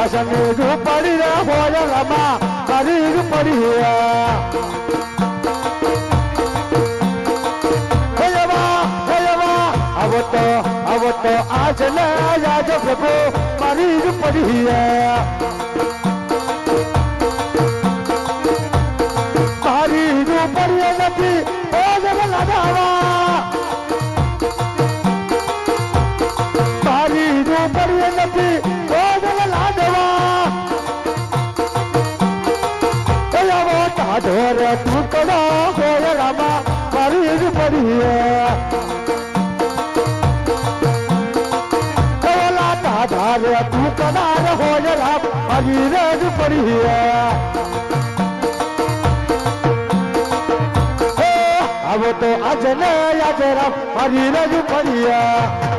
वासने जो पड़ी रे हो रमा परी पड़ी है अब तो आज न आज प्रभु परी पड़ी है परी पड़ी नदी हो लावा परी पड़ी नदी हो लावा ढोर टुकड़ा हो रमा परी पड़ी है धारे तू कनार हो जरा अजीरज पड़ी है अब तो अजने अजरा अजीरज पड़ी है।